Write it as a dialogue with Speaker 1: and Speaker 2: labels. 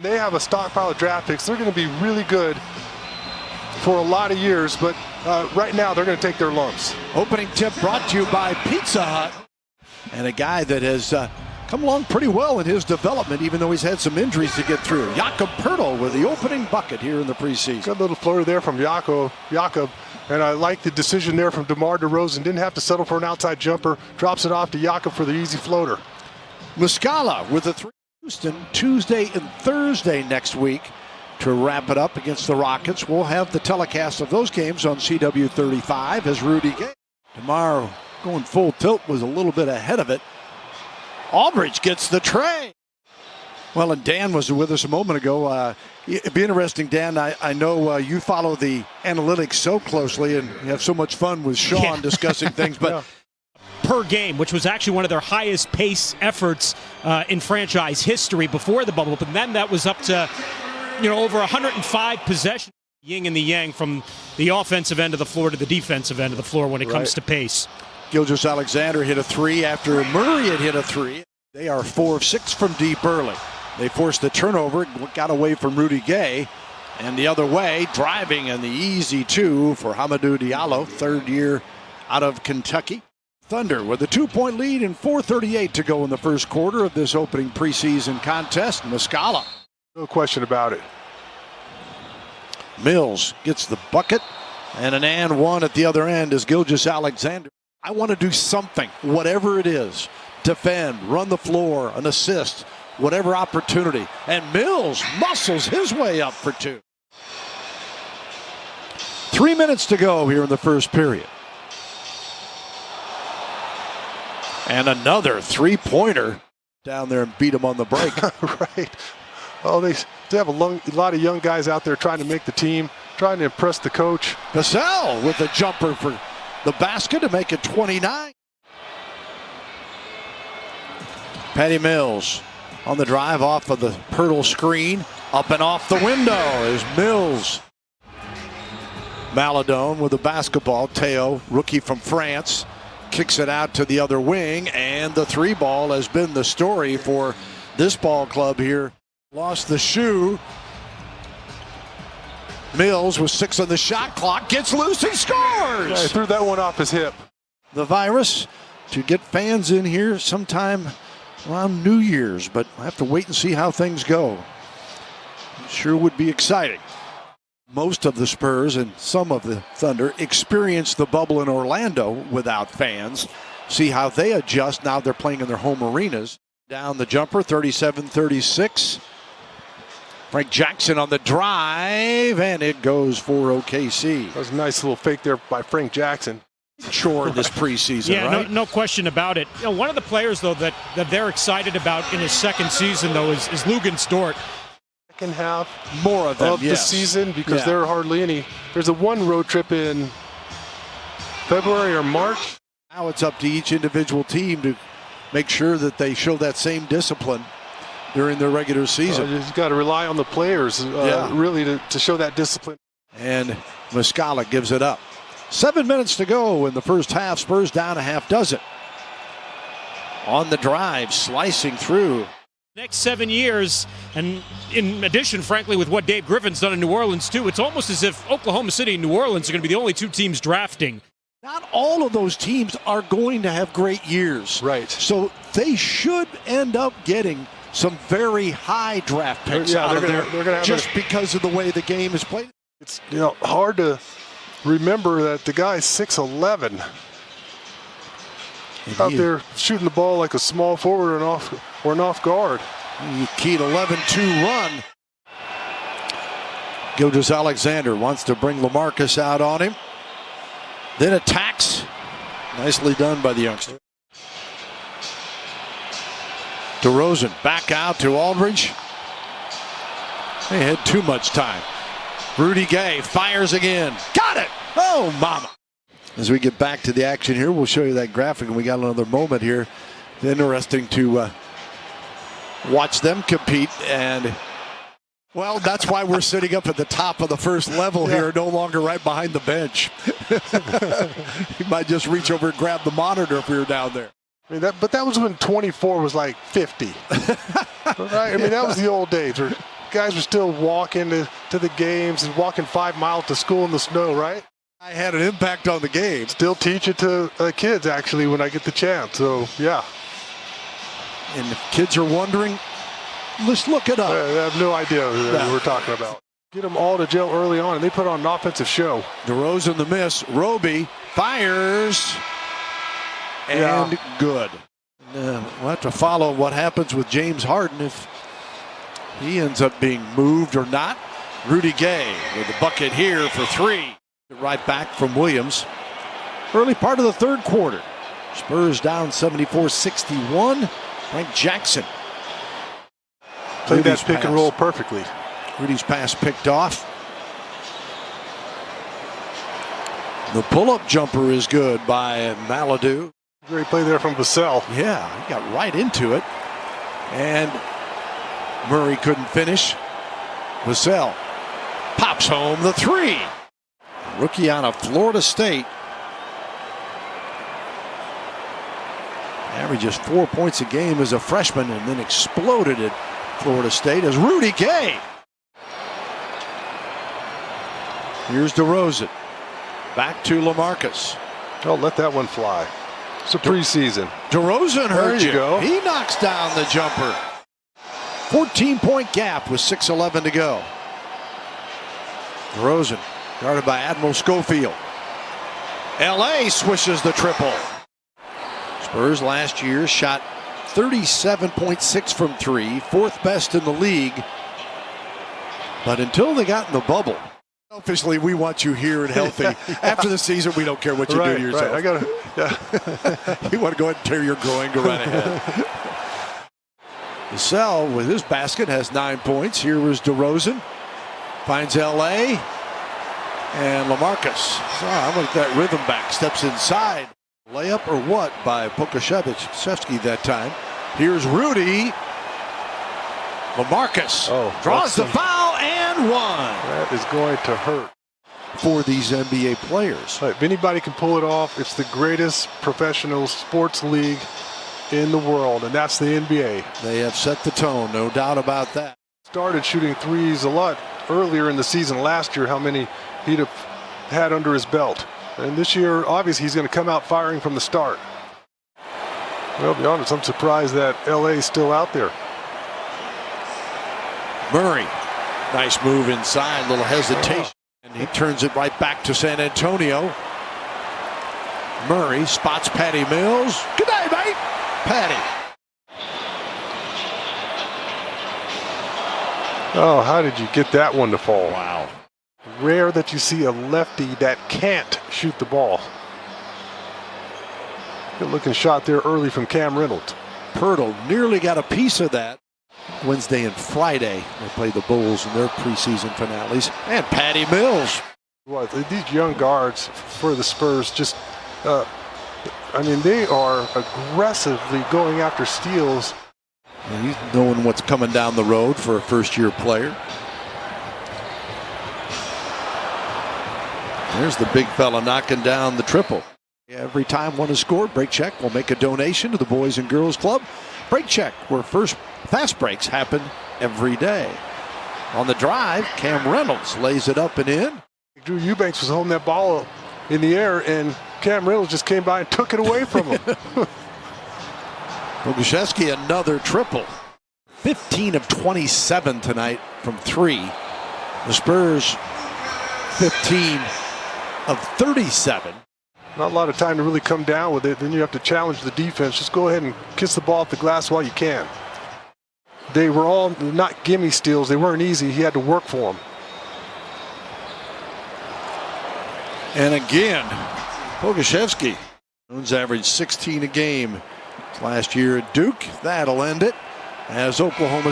Speaker 1: They have a stockpile of draft picks. They're going to be really good for a lot of years, but right now they're going to take their lumps.
Speaker 2: Opening tip brought to you by Pizza Hut. And a guy that has come along pretty well in his development, even though he's had some injuries to get through. Jakob Poeltl with the opening bucket here in the preseason.
Speaker 1: Good little floater there from Jakob. And I like the decision there from DeMar DeRozan. Didn't have to settle for an outside jumper. Drops it off to Jakob for the easy floater.
Speaker 2: Muscala with the three. Houston Tuesday and Thursday next week to wrap it up against the Rockets. We'll have the telecast of those games on CW35 as Rudy Gay. DeMar going full tilt was a little bit ahead of it. Aldridge gets the tray. Well, and Dan was with us a moment ago. It'd be interesting, Dan. I know you follow the analytics so closely and you have so much fun with Sean discussing things, but
Speaker 3: per game, which was actually one of their highest pace efforts in franchise history before the bubble. But then that was up to, over 105 possessions. Yin and the yang from the offensive end of the floor to the defensive end of the floor when it comes to pace.
Speaker 2: Gilgeous-Alexander hit a three after Murray had hit a three. They are 4 of 6 from deep early. They forced the turnover, got away from Rudy Gay. And the other way, driving and the easy two for Hamidou Diallo, third year out of Kentucky. Thunder with a 2-point lead and 4:38 to go in the first quarter of this opening preseason contest. Muscala.
Speaker 1: No question about it.
Speaker 2: Mills gets the bucket, and an and one at the other end is Gilgeous-Alexander. I want to do something, whatever it is. Defend, run the floor, an assist, whatever opportunity. And Mills muscles his way up for two. 3 minutes to go here in the first period. And another three-pointer down there and beat him on the break.
Speaker 1: Right. Oh, they have a lot of young guys out there trying to make the team, trying to impress the coach.
Speaker 2: Gasol with a jumper for the basket to make it 29. Patty Mills on the drive off of the Poeltl screen. Up and off the window is Mills. Maladone with the basketball. Théo, rookie from France, kicks it out to the other wing, and the three ball has been the story for this ball club here. Lost the shoe. Mills with 6 on the shot clock, gets loose and scores!
Speaker 1: Yeah, he threw that one off his hip.
Speaker 2: The virus to get fans in here sometime around New Year's, but I have to wait and see how things go. Sure would be exciting. Most of the Spurs and some of the Thunder experienced the bubble in Orlando without fans. See how they adjust now they're playing in their home arenas. Down the jumper, 37-36. Frank Jackson on the drive, and it goes for OKC.
Speaker 1: That was a nice little fake there by Frank Jackson.
Speaker 2: Sure, in this preseason,
Speaker 3: yeah,
Speaker 2: right?
Speaker 3: no question about it. One of the players, though, that they're excited about in his second season, though, is Luguentz Dort.
Speaker 1: Second half
Speaker 2: more of them,
Speaker 1: the season, because there are hardly any. There's a one road trip in February or March.
Speaker 2: Now it's up to each individual team to make sure that they show that same discipline during their regular season.
Speaker 1: You've got to rely on the players really to show that discipline.
Speaker 2: And Muscala gives it up. 7 minutes to go in the first half. Spurs down a half dozen. On the drive, slicing through.
Speaker 3: Next 7 years, and in addition, frankly, with what Dave Griffin's done in New Orleans, too, it's almost as if Oklahoma City and New Orleans are going to be the only two teams drafting.
Speaker 2: Not all of those teams are going to have great years.
Speaker 1: Right.
Speaker 2: So they should end up getting some very high draft picks out of there just because of the way the game is played.
Speaker 1: It's hard to remember that the guy's 6'11", out there shooting the ball like a small forward or an off guard.
Speaker 2: Keyed 11-2 run. Gilgeous-Alexander wants to bring LaMarcus out on him. Then attacks. Nicely done by the youngster. DeRozan back out to Aldridge. They had too much time. Rudy Gay fires again. Got it! Oh, mama. As we get back to the action here, we'll show you that graphic, and we got another moment here. Interesting to watch them compete, and well, that's why we're sitting up at the top of the first level here, no longer right behind the bench. You might just reach over and grab the monitor if we were down there.
Speaker 1: I mean, that was when 24 was like 50. Right? I mean, that was the old days. guys are still walking to the games and walking 5 miles to school in the snow, right?
Speaker 2: I had an impact on the game.
Speaker 1: Still teach it to kids, actually, when I get the chance. So, yeah.
Speaker 2: And if kids are wondering, let's look it up.
Speaker 1: I have no idea what we're talking about. Get them all to jail early on, and they put on an offensive show.
Speaker 2: DeRozan the miss. Roby fires. And good. We'll have to follow what happens with James Harden if he ends up being moved or not. Rudy Gay with the bucket here for 3. Right back from Williams. Early part of the third quarter. Spurs down 74-61. Frank Jackson
Speaker 1: played that pick and roll perfectly.
Speaker 2: Rudy's pass picked off. The pull-up jumper is good by Maladu.
Speaker 1: Great play there from Vassell.
Speaker 2: Yeah, he got right into it. And Murray couldn't finish. Vassell pops home the 3. Rookie out of Florida State. Averages 4 points a game as a freshman and then exploded at Florida State as Rudy Gay. Here's DeRozan. Back to LaMarcus.
Speaker 1: Oh, let that one fly. It's a preseason.
Speaker 2: DeRozan hurt you.
Speaker 1: Go.
Speaker 2: He knocks down the jumper. 14-point gap with 6:11 to go. DeRozan guarded by Admiral Schofield. LA swishes the triple. Spurs last year shot 37.6 from 3, 4th best in the league. But until they got in the bubble, selfishly, we want you here and healthy. After the season, we don't care what you do to yourself.
Speaker 1: Right. I gotta,
Speaker 2: You want to go ahead and tear your groin, go right ahead. Vassell with his basket has 9 points. Here was DeRozan. Finds LA. And LaMarcus. I'm going to get that rhythm back. Steps inside. Layup or what by Pokashevsky that time. Here's Rudy. LaMarcus draws the foul and 1.
Speaker 1: That is going to hurt
Speaker 2: for these NBA players.
Speaker 1: If anybody can pull it off, it's the greatest professional sports league in the world, and that's the NBA.
Speaker 2: They have set the tone, no doubt about that.
Speaker 1: Started shooting threes a lot earlier in the season last year, how many he'd have had under his belt. And this year, obviously, he's going to come out firing from the start. Well, to be honest, I'm surprised that LA is still out there.
Speaker 2: Murray, nice move inside, little hesitation. And he turns it right back to San Antonio. Murray spots Patty Mills. Good day, mate. Patty.
Speaker 1: Oh, how did you get that one to fall?
Speaker 2: Wow.
Speaker 1: Rare that you see a lefty that can't shoot the ball. Good looking shot there early from Cam Reynolds.
Speaker 2: Pirtle nearly got a piece of that. Wednesday and Friday, they played the Bulls in their preseason finales. And Patty Mills.
Speaker 1: Well, these young guards for the Spurs just, I mean, they are aggressively going after steals.
Speaker 2: And he's knowing what's coming down the road for a first-year player. There's the big fella knocking down the triple. Every time one is scored, Break Check will make a donation to the Boys and Girls Club. Break Check, where fast breaks happen every day. On the drive, Cam Reynolds lays it up and in.
Speaker 1: Drew Eubanks was holding that ball in the air, and Cam Reynolds just came by and took it away from him.
Speaker 2: Pokashevsky another triple. 15 of 27 tonight from 3. The Spurs 15 of 37.
Speaker 1: Not a lot of time to really come down with it. Then you have to challenge the defense. Just go ahead and kiss the ball off the glass while you can. They were all not gimme steals. They weren't easy. He had to work for them.
Speaker 2: And again, Pokashevsky. Jones averaged 16 a game last year at Duke. That'll end it as Oklahoma